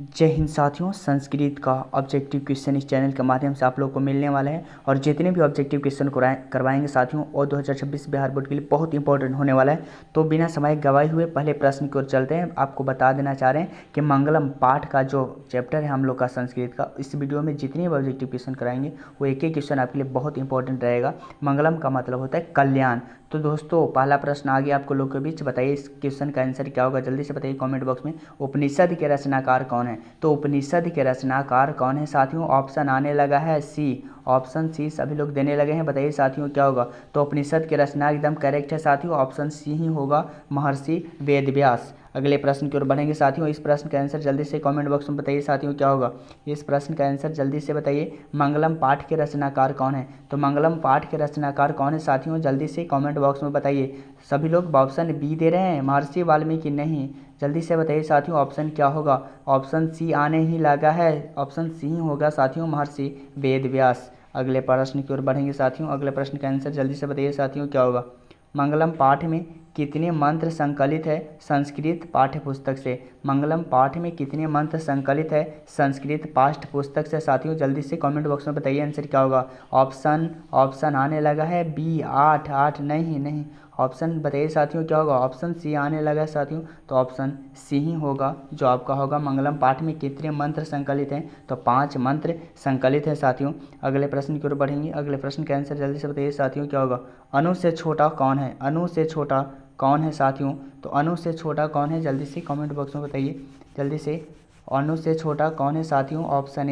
जय हिंद साथियों। संस्कृत का ऑब्जेक्टिव क्वेश्चन इस चैनल के माध्यम से आप लोगों को मिलने वाला है और जितने भी ऑब्जेक्टिव क्वेश्चन करवाएंगे साथियों और 2026 बिहार बोर्ड के लिए बहुत इंपॉर्टेंट होने वाला है। तो बिना समय गवाए हुए पहले प्रश्न की ओर चलते हैं। आपको बता देना चाह रहे हैं कि मंगलम पाठ का जो चैप्टर है हम लोग का संस्कृत का, इस वीडियो में जितने भी ऑब्जेक्टिव क्वेश्चन कराएंगे वो एक एक क्वेश्चन आपके लिए बहुत इंपॉर्टेंट रहेगा। मंगलम का मतलब होता है कल्याण। तो दोस्तों पहला प्रश्न आ गया आपको लोग के बीच, बताइए इस क्वेश्चन का आंसर क्या होगा, जल्दी से बताइए कमेंट बॉक्स में। उपनिषद के रचनाकार कौन है? तो उपनिषद के रचनाकार कौन है साथियों? ऑप्शन आने लगा है सी। ऑप्शन सी सभी लोग देने लगे हैं, बताइए साथियों क्या होगा। तो उपनिषद के रचना एकदम करेक्ट है साथियों, ऑप्शन सी ही होगा, महर्षि वेदव्यास। अगले प्रश्न की ओर बढ़ेंगे साथियों। इस प्रश्न का आंसर जल्दी से कमेंट बॉक्स में बताइए साथियों क्या होगा। इस प्रश्न का आंसर जल्दी से बताइए। मंगलम पाठ के रचनाकार कौन है? तो मंगलम पाठ के रचनाकार कौन है साथियों, जल्दी से कमेंट बॉक्स में बताइए। सभी लोग ऑप्शन बी दे रहे हैं, महर्षि वाल्मीकि नहीं। जल्दी से बताइए साथियों ऑप्शन क्या होगा। ऑप्शन सी आने ही लगा है, ऑप्शन सी ही होगा साथियों, महर्षि वेदव्यास। अगले प्रश्न की ओर बढ़ेंगे साथियों। अगले प्रश्न का आंसर जल्दी से बताइए साथियों क्या होगा। मंगलम पाठ में कितने मंत्र संकलित है संस्कृत पाठ्य पुस्तक से? मंगलम पाठ में कितने मंत्र संकलित है संस्कृत पाठ्य पुस्तक से साथियों, जल्दी से कमेंट बॉक्स में बताइए आंसर क्या होगा। ऑप्शन आने लगा है बी 8 नहीं, ऑप्शन बताइए साथियों क्या होगा। ऑप्शन सी आने लगा है साथियों, तो ऑप्शन सी ही होगा जो आपका होगा। मंगलम पाठ में कितने मंत्र संकलित हैं? तो 5 मंत्र संकलित हैं साथियों। अगले प्रश्न की ओर बढ़ेंगे। अगले प्रश्न का आंसर जल्दी से बताइए साथियों क्या होगा। अणु से छोटा कौन है? अणु से छोटा कौन है साथियों? तो अणु से छोटा कौन है, जल्दी से कमेंट बॉक्स में बताइए। जल्दी से अणु से छोटा कौन है साथियों? ऑप्शन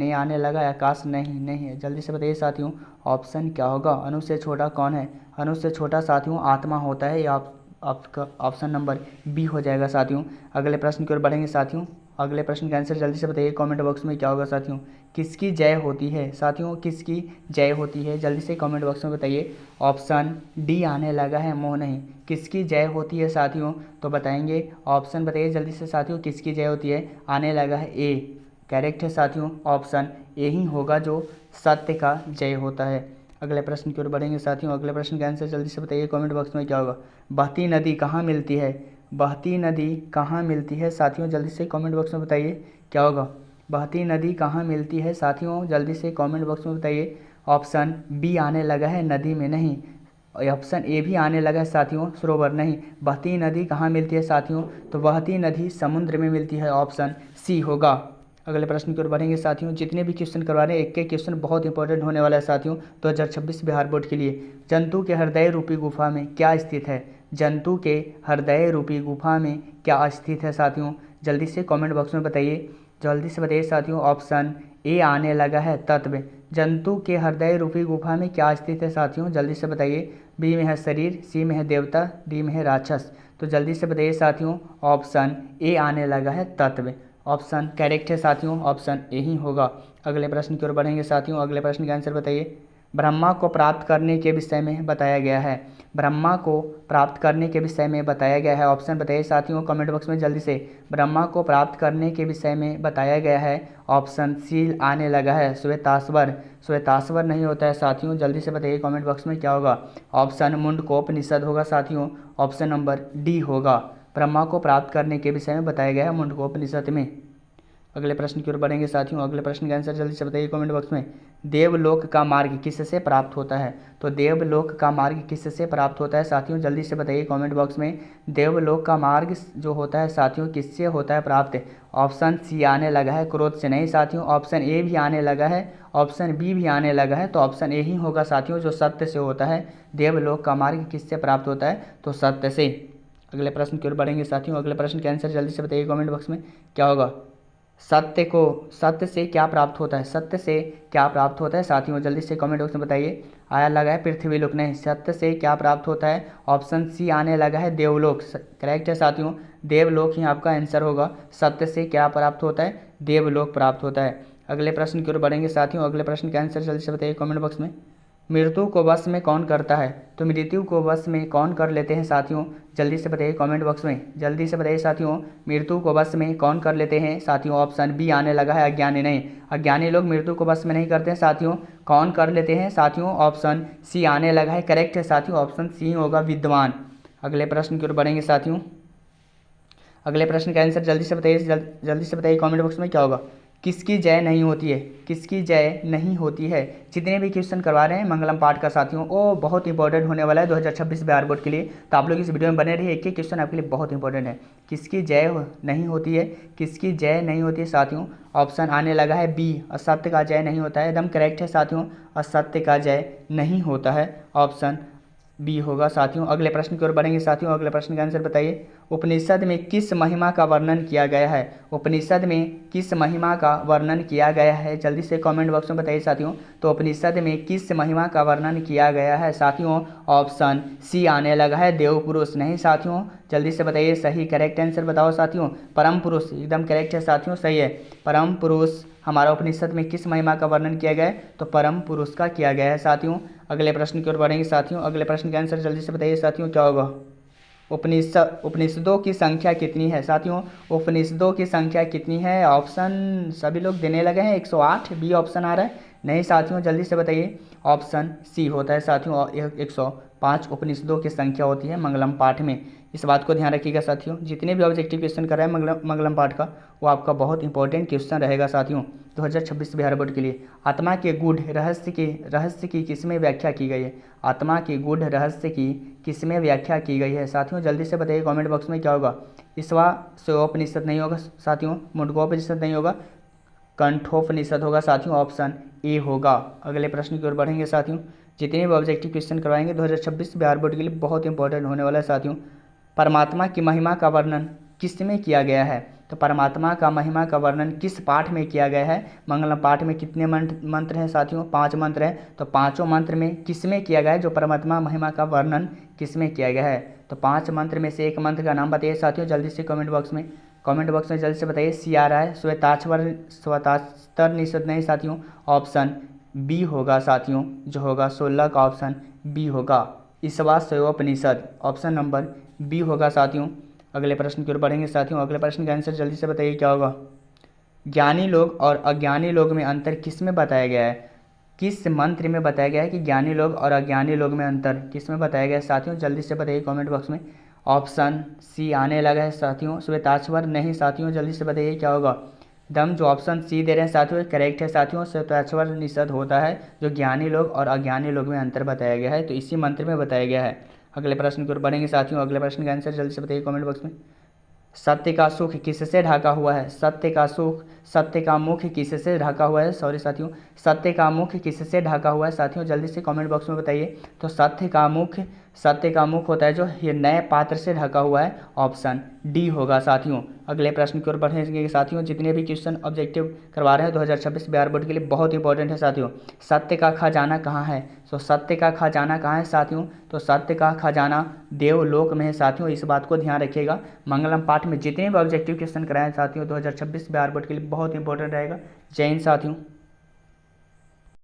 ए आने लगा, आकाश नहीं है। जल्दी से बताइए साथियों ऑप्शन क्या होगा। अणु से छोटा कौन है? अणु से छोटा साथियों आत्मा होता है, या आपका ऑप्शन नंबर बी हो जाएगा साथियों। अगले प्रश्न की ओर बढ़ेंगे साथियों। अगले प्रश्न का आंसर जल्दी से बताइए कमेंट बॉक्स में क्या होगा साथियों। किसकी जय होती है साथियों, किसकी जय होती है, जल्दी से कमेंट बॉक्स में बताइए। ऑप्शन डी आने लगा है, मोह नहीं। किसकी जय होती है साथियों, तो बताएंगे। ऑप्शन बताइए जल्दी से साथियों किसकी जय होती है। आने लगा है ए, करेक्ट है साथियों, ऑप्शन ए ही होगा जो सत्य का जय होता है। अगले प्रश्न की ओर बढ़ेंगे साथियों। अगले प्रश्न का आंसर जल्दी से बताइए कमेंट बॉक्स में क्या होगा। बहती नदी कहाँ मिलती है? बहती नदी कहाँ मिलती है साथियों, जल्दी से कमेंट बॉक्स में बताइए क्या होगा। बहती नदी कहाँ मिलती है साथियों, जल्दी से कमेंट बॉक्स में बताइए। ऑप्शन बी आने लगा है, नदी में नहीं। ऑप्शन ए भी आने लगा है साथियों, सरोवर नहीं। बहती नदी कहाँ मिलती है साथियों, तो बहती नदी समुद्र में मिलती है, ऑप्शन सी होगा। अगले प्रश्न की ओर बढ़ेंगे साथियों। जितने भी क्वेश्चन करवा रहे हैं एक एक क्वेश्चन बहुत इंपॉर्टेंट होने वाला है साथियों 2026 बिहार बोर्ड के लिए। जंतु के हृदय रूपी गुफा में क्या स्थित है? जंतु के हृदय रूपी गुफा में क्या स्थित है साथियों, जल्दी से कमेंट बॉक्स में बताइए। जल्दी से बताइए साथियों ऑप्शन ए आने लगा है, तत्व। जंतु के हृदय रूपी गुफा में क्या स्थित है साथियों, जल्दी से बताइए। बी में है शरीर, सी में है देवता, डी में है राक्षस। तो जल्दी से बताइए साथियों ऑप्शन ए आने लगा है, तत्व। ऑप्शन करेक्ट है साथियों, ऑप्शन ए ही होगा। अगले प्रश्न की ओर बढ़ेंगे साथियों। अगले प्रश्न का आंसर बताइए। ब्रह्मा को प्राप्त करने के विषय में बताया गया है। ब्रह्मा को प्राप्त करने के विषय में बताया गया है, ऑप्शन बताइए साथियों कमेंट बॉक्स में जल्दी से। ब्रह्मा को प्राप्त करने के विषय में बताया गया है, ऑप्शन सी आने लगा है, श्वेताश्वर। श्वेताश्वर नहीं होता है साथियों, जल्दी से बताइए कमेंट बॉक्स में क्या होगा। ऑप्शन मुंडकोपनिषद होगा साथियों, ऑप्शन नंबर डी होगा। ब्रह्मा को प्राप्त करने के विषय में बताया गया है मुंडकोपनिषद में। अगले प्रश्न की ओर बढ़ेंगे साथियों। अगले प्रश्न का आंसर जल्दी से बताइए कमेंट बॉक्स में। देवलोक का मार्ग किससे प्राप्त होता है? तो देवलोक का मार्ग किससे प्राप्त होता है साथियों, जल्दी से बताइए कमेंट बॉक्स में। देवलोक का मार्ग जो होता है साथियों किससे होता है प्राप्त? ऑप्शन सी आने लगा है, क्रोध से नहीं साथियों। ऑप्शन ए भी आने लगा है, ऑप्शन बी भी आने लगा है, तो ऑप्शन ए ही होगा साथियों जो सत्य से होता है। देवलोक का मार्ग किससे प्राप्त होता है, तो सत्य से। अगले प्रश्न की ओर बढ़ेंगे साथियों। अगले प्रश्न का आंसर जल्दी से बताइए कमेंट बॉक्स में क्या होगा। सत्य से क्या प्राप्त होता है? सत्य से क्या प्राप्त होता है साथियों, जल्दी से कमेंट बॉक्स में बताइए। आया लगा है पृथ्वी लोक, नहीं। सत्य से क्या प्राप्त होता है, ऑप्शन सी आने लगा है, देवलोक। करेक्ट है साथियों, देवलोक ही आपका आंसर होगा। सत्य से क्या प्राप्त होता है, देवलोक प्राप्त होता है। अगले प्रश्न की ओर बढ़ेंगे साथियों। अगले प्रश्न का आंसर जल्दी से बताइए कमेंट बॉक्स में। मृत्यु को वश में कौन करता है? तो मृत्यु को वश में कौन कर लेते हैं साथियों, जल्दी से बताइए कमेंट बॉक्स में। जल्दी से बताइए साथियों मृत्यु को वश में कौन कर लेते हैं साथियों, ऑप्शन बी आने लगा है, अज्ञानी नहीं। अज्ञानी लोग मृत्यु को वश में नहीं करते हैं साथियों, कौन कर लेते हैं साथियों, ऑप्शन सी आने लगा है, करेक्ट है साथियों, ऑप्शन सी होगा, विद्वान। अगले प्रश्न की ओर बढ़ेंगे साथियों। अगले प्रश्न का आंसर जल्दी से बताइए, जल्दी से बताइए कमेंट बॉक्स में क्या होगा। किसकी जय नहीं होती है, किसकी जय नहीं होती है। जितने भी क्वेश्चन करवा रहे हैं मंगलम पाठ का साथियों, वो बहुत इंपॉर्टेंट होने वाला है 2026 बिहार बोर्ड के लिए। तो आप लोग इस वीडियो में बने रहिए, एक एक क्वेश्चन आपके लिए बहुत इंपॉर्टेंट है। किसकी जय नहीं होती है, किसकी जय नहीं होती है साथियों। ऑप्शन आने लगा है बी, असत्य का जय नहीं होता है। एकदम करेक्ट है साथियों, असत्य का जय नहीं होता है, ऑप्शन बी होगा साथियों। अगले प्रश्न की ओर बढ़ेंगे साथियों, अगले प्रश्न का आंसर बताइए। उपनिषद में किस महिमा का वर्णन किया गया है, उपनिषद में किस महिमा का वर्णन किया गया है, जल्दी से कमेंट बॉक्स में बताइए साथियों। तो उपनिषद में किस महिमा का वर्णन किया गया है साथियों, ऑप्शन सी आने लगा है देव पुरुष। नहीं साथियों, जल्दी से बताइए सही करेक्ट आंसर बताओ साथियों। परम पुरुष, एकदम करेक्ट है साथियों, सही है। परम पुरुष हमारा उपनिषद में किस महिमा का वर्णन किया गया है, तो परम पुरुष का किया गया है साथियों। अगले प्रश्न की ओर बढ़ेंगे साथियों, अगले प्रश्न का आंसर जल्दी से बताइए साथियों क्या होगा। उपनिषदों की संख्या कितनी है साथियों, उपनिषदों की संख्या कितनी है। ऑप्शन सभी लोग देने लगे हैं, 108 बी ऑप्शन आ रहा है। नहीं साथियों, जल्दी से बताइए, ऑप्शन सी होता है साथियों, 105 उपनिषदों की संख्या होती है मंगलम पाठ में। इस बात को ध्यान रखिएगा साथियों, जितने भी ऑब्जेक्टिव क्वेश्चन कर रहे हैं मंगलम पाठ का, वो आपका बहुत इंपॉर्टेंट क्वेश्चन रहेगा साथियों 2026 बिहार बोर्ड के लिए। आत्मा के गूढ़ रहस्य की किसमें व्याख्या की गई है, आत्मा के गूढ़ रहस्य की किसमें व्याख्या की गई है साथियों, जल्दी से बताइए कमेंट बॉक्स में क्या होगा। ईशावास्योपनिषद नहीं होगा साथियों, मुंडकोपनिषद नहीं होगा, कंठोपनिषद होगा साथियों, ऑप्शन ए होगा। अगले प्रश्न की ओर बढ़ेंगे साथियों, जितने भी ऑब्जेक्टिव क्वेश्चन करवाएंगे 2026 बिहार बोर्ड के लिए बहुत इंपॉर्टेंट होने वाला है साथियों। परमात्मा की महिमा का वर्णन किस में किया गया है, तो परमात्मा का महिमा का वर्णन किस पाठ में किया गया है। मंगलम पाठ में कितने मंत्र हैं साथियों, 5 मंत्र हैं। तो पांचों मंत्र में किस में किया गया है, जो परमात्मा महिमा का वर्णन किस में किया गया है। तो 5 मंत्र में से एक मंत्र का नाम बताइए साथियों, जल्दी से कमेंट बॉक्स में जल्दी से बताइए। सी आ रहा है, श्वेताक्षर निषद नहीं साथियों, ऑप्शन बी होगा साथियों, जो होगा 16 का ऑप्शन बी होगा, ईशावास्योपनिषद, ऑप्शन नंबर बी होगा साथियों। अगले प्रश्न की ओर बढ़ेंगे साथियों, अगले प्रश्न का आंसर जल्दी से बताइए क्या होगा। ज्ञानी लोग और अज्ञानी लोग में अंतर किस में बताया गया है, किस मंत्र में बताया गया है कि ज्ञानी लोग और अज्ञानी लोग में अंतर किस में बताया गया है साथियों, जल्दी से बताइए कमेंट बॉक्स में। ऑप्शन सी आने लगा है साथियों, श्वेताक्षर नहीं साथियों, जल्दी से बताइए क्या होगा। दम जो ऑप्शन सी दे रहे हैं साथियों करेक्ट है साथियों, श्वेताक्षर निषद होता है, जो ज्ञानी लोग और अज्ञानी लोग में अंतर बताया गया है, तो इसी मंत्र में बताया गया है। अगले प्रश्न की ओर बढ़ेंगे साथियों, अगले प्रश्न का आंसर जल्दी से बताइए कमेंट बॉक्स में। सत्य का सुख किससे ढका हुआ है, सत्य का सुख, सत्य का मुख किससे ढका हुआ है, सॉरी साथियों, सत्य का मुख किससे ढका हुआ है साथियों, जल्दी से कमेंट बॉक्स में बताइए। तो सत्य का मुख होता है जो नए पात्र से ढका हुआ है, ऑप्शन डी होगा साथियों। अगले प्रश्न की ओर बढ़ेंगे साथियों, जितने भी क्वेश्चन ऑब्जेक्टिव करवा रहे हैं 2026 बिहार बोर्ड के लिए बहुत इंपॉर्टेंट है साथियों। सत्य का खजाना कहाँ है, तो सत्य का खजाना कहाँ है साथियों, तो सत्य का खजाना देवलोक में है साथियों, इस बात को ध्यान रखिएगा। मंगलम पाठ में जितने भी ऑब्जेक्टिव क्वेश्चन कराए साथियों 2026 बिहार बोर्ड के लिए बहुत इंपॉर्टेंट रहेगा। जय हिंद साथियों।